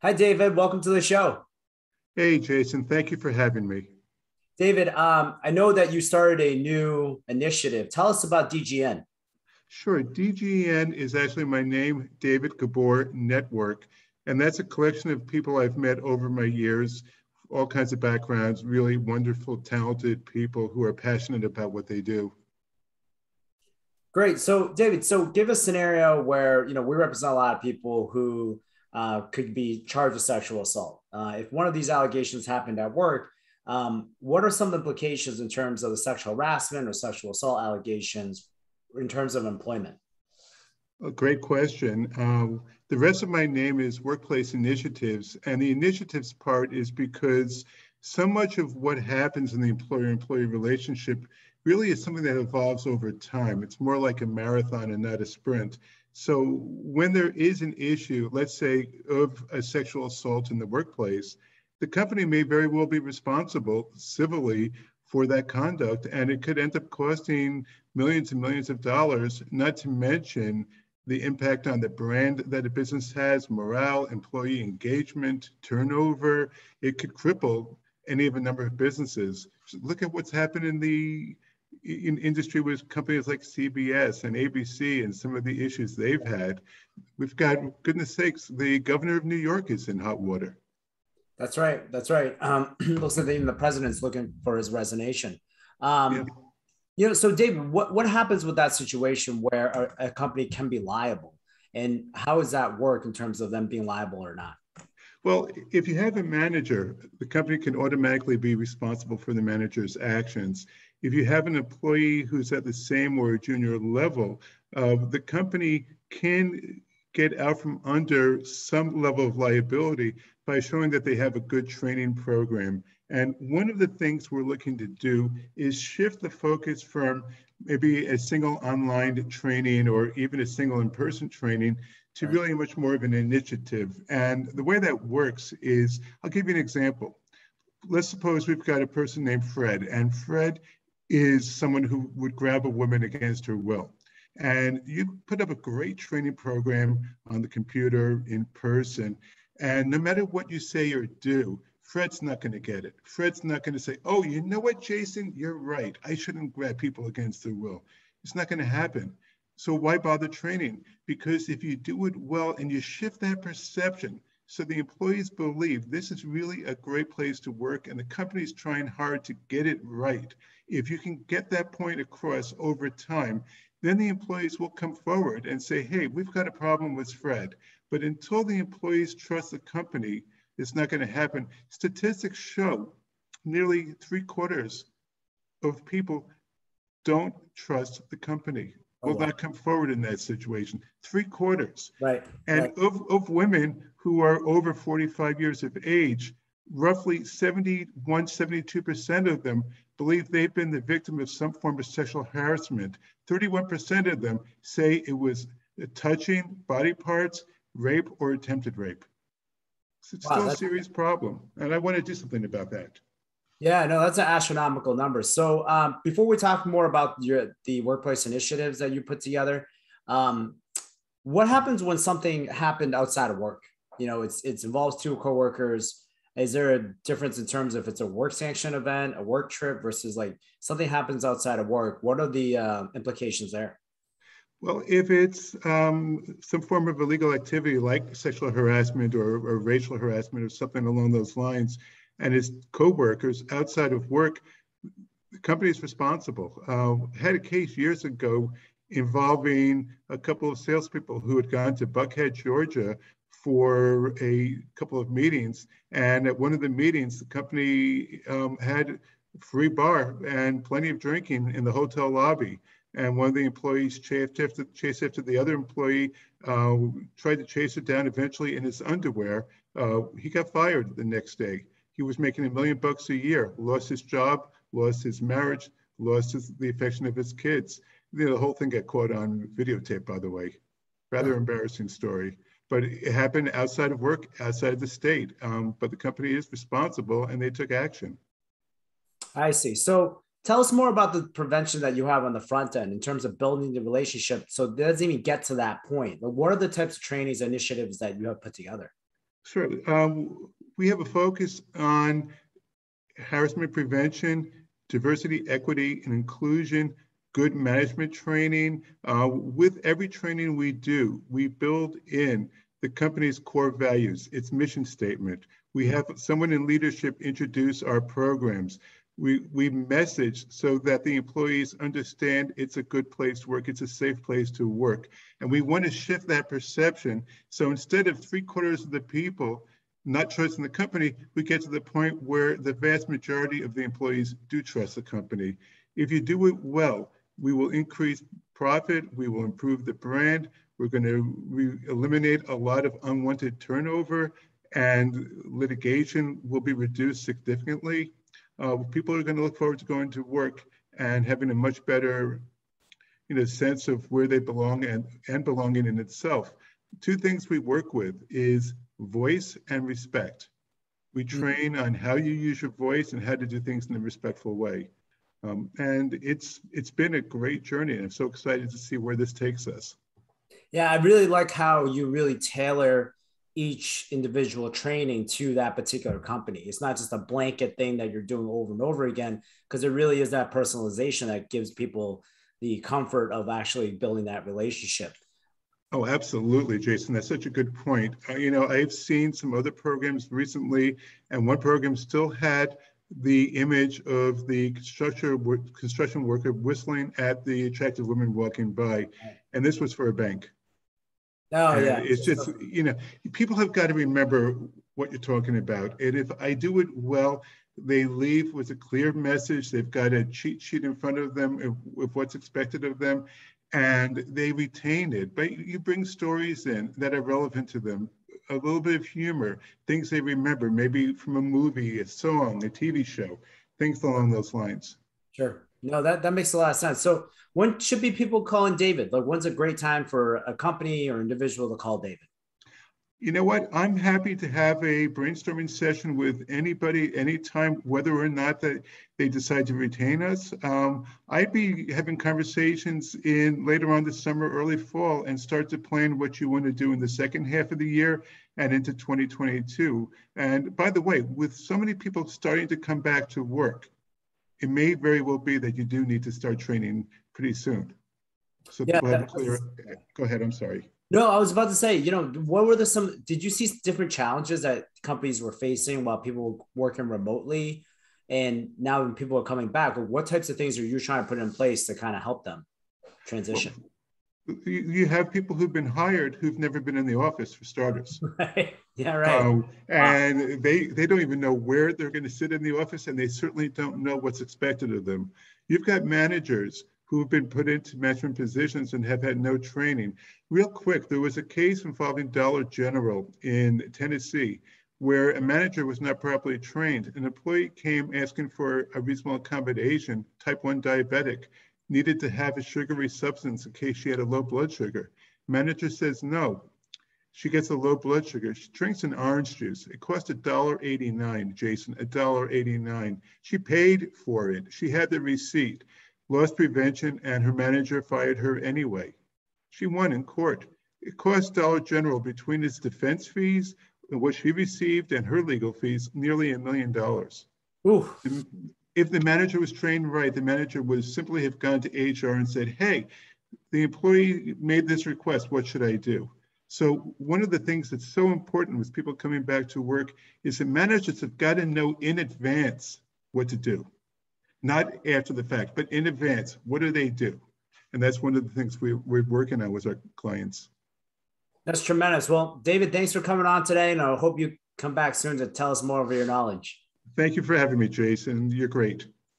Hi, David. Welcome to the show. Hey, Jason, thank you for having me. David, I know that you started a new initiative. Tell us about DGN. Sure, DGN is actually my name, David Gabor Network, and that's a collection of people I've met over my years, all kinds of backgrounds, really wonderful, talented people who are passionate about what they do. Great. So, David, give a scenario where we represent a lot of people who could be charged with sexual assault. If one of these allegations happened at work, what are some implications in terms of the sexual harassment or sexual assault allegations in terms of employment? A great question. The rest of my name is Workplace Initiatives, and the initiatives part is because so much of what happens in the employer-employee relationship really is something that evolves over time. It's more like a marathon and not a sprint. So when there is an issue, let's say of a sexual assault in the workplace, the company may very well be responsible civilly for that conduct, and it could end up costing millions and millions of dollars, not to mention the impact on the brand that a business has, morale, employee engagement, turnover. It could cripple any of a number of businesses. Look at what's happened in industry with companies like CBS and ABC and some of the issues they've had. We've got, goodness sakes, the governor of New York is in hot water. That's right. That's right. Looks like even the president's looking for his resignation. Yeah. So David, what happens with that situation where a company can be liable, and how does that work in terms of them being liable or not? Well, if you have a manager, the company can automatically be responsible for the manager's actions. If you have an employee who's at the same or a junior level, the company can get out from under some level of liability by showing that they have a good training program. And one of the things we're looking to do is shift the focus from maybe a single online training or even a single in-person training to Right. really much more of an initiative. And the way that works is, I'll give you an example. Let's suppose we've got a person named Fred, and Fred is someone who would grab a woman against her will. And you put up a great training program on the computer, in person, and no matter what you say or do, Fred's not going to get it. Fred's not going to say, oh, you know what, Jason, you're right. I shouldn't grab people against their will. It's not going to happen. So why bother training? Because if you do it well and you shift that perception so the employees believe this is really a great place to work and the company's trying hard to get it right, if you can get that point across over time, then the employees will come forward and say, hey, we've got a problem with Fred. But until the employees trust the company, it's not going to happen. Statistics show nearly 3/4 of people don't trust the company, Oh, will wow. not come forward in that situation. 3/4. Right. And Right. of women who are over 45 years of age, roughly 71, 72% of them believe they've been the victim of some form of sexual harassment. 31% of them say it was touching body parts, rape, or attempted rape. So it's Wow. still a That's serious problem. And I want to do something about that. Yeah, no, that's an astronomical number. So before we talk more about the workplace initiatives that you put together, um, what happens when something happened outside of work? It's involves two coworkers. Is there a difference in terms of if it's a work sanction event, a work trip versus like something happens outside of work? What are the implications there? Well, if it's some form of illegal activity like sexual harassment or racial harassment or something along those lines, and it's coworkers outside of work, the company is responsible. Had a case years ago involving a couple of salespeople who had gone to Buckhead, Georgia for a couple of meetings. And at one of the meetings, the company had free bar and plenty of drinking in the hotel lobby. And one of the employees chased after the other employee, tried to chase it down eventually in his underwear. He got fired the next day. He was making $1 million a year, lost his job, lost his marriage, the affection of his kids. The whole thing got caught on videotape, by the way. Rather embarrassing story. But it happened outside of work, outside of the state. But the company is responsible and they took action. I see. So tell us more about the prevention that you have on the front end in terms of building the relationship. So it doesn't even get to that point. Like, what are the types of trainings initiatives that you have put together? Sure. We have a focus on harassment prevention, diversity, equity, and inclusion, good management training. With every training we do, we build in the company's core values, its mission statement. We have someone in leadership introduce our programs. We message so that the employees understand it's a good place to work, it's a safe place to work. And we want to shift that perception. So instead of 3/4 of the people not trusting the company, we get to the point where the vast majority of the employees do trust the company. If you do it well, we will increase profit, we will improve the brand, we're going to eliminate a lot of unwanted turnover, and litigation will be reduced significantly. People are going to look forward to going to work and having a much better sense of where they belong and belonging in itself. Two things we work with is voice and respect. We train on how you use your voice and how to do things in a respectful way. And it's been a great journey, and I'm so excited to see where this takes us. Yeah, I really like how you really tailor each individual training to that particular company. It's not just a blanket thing that you're doing over and over again, because it really is that personalization that gives people the comfort of actually building that relationship. Oh, absolutely, Jason. That's such a good point. I've seen some other programs recently, and one program still had the image of the construction worker whistling at the attractive woman walking by, and this was for a bank. Oh, And yeah. it's just, people have got to remember what you're talking about. And if I do it well, they leave with a clear message. They've got a cheat sheet in front of them of what's expected of them, and they retain it. But you bring stories in that are relevant to them, a little bit of humor, things they remember, maybe from a movie, a song, a TV show, things along those lines. Sure. No, that makes a lot of sense. So when should be people calling David? Like, when's a great time for a company or individual to call David? You know what? I'm happy to have a brainstorming session with anybody, anytime, whether or not that they decide to retain us. I'd be having conversations in later on this summer, early fall, and start to plan what you want to do in the second half of the year and into 2022. And by the way, with so many people starting to come back to work, it may very well be that you do need to start training pretty soon. So Yeah. people have a clear, go ahead, I'm sorry. No, I was about to say, what were did you see different challenges that companies were facing while people were working remotely? And now when people are coming back, what types of things are you trying to put in place to kind of help them transition? Well, you have people who've been hired who've never been in the office, for starters. Right. Yeah, right. And wow. They don't even know where they're going to sit in the office, and they certainly don't know what's expected of them. You've got managers who have been put into management positions and have had no training. Real quick, there was a case involving Dollar General in Tennessee where a manager was not properly trained. An employee came asking for a reasonable accommodation, type 1 diabetic, needed to have a sugary substance in case she had a low blood sugar. Manager says no. She gets a low blood sugar. She drinks an orange juice. It cost $1.89, Jason, $1.89. She paid for it. She had the receipt. Lost prevention, and her manager fired her anyway. She won in court. It cost Dollar General, between its defense fees and what she received and her legal fees, nearly $1 million. Ooh. If the manager was trained right, the manager would simply have gone to HR and said, hey, the employee made this request, what should I do? So one of the things that's so important with people coming back to work is that managers have got to know in advance what to do. Not after the fact, but in advance, what do they do? And that's one of the things we're working on with our clients. That's tremendous. Well, David, thanks for coming on today, and I hope you come back soon to tell us more of your knowledge. Thank you for having me, Jason. You're great.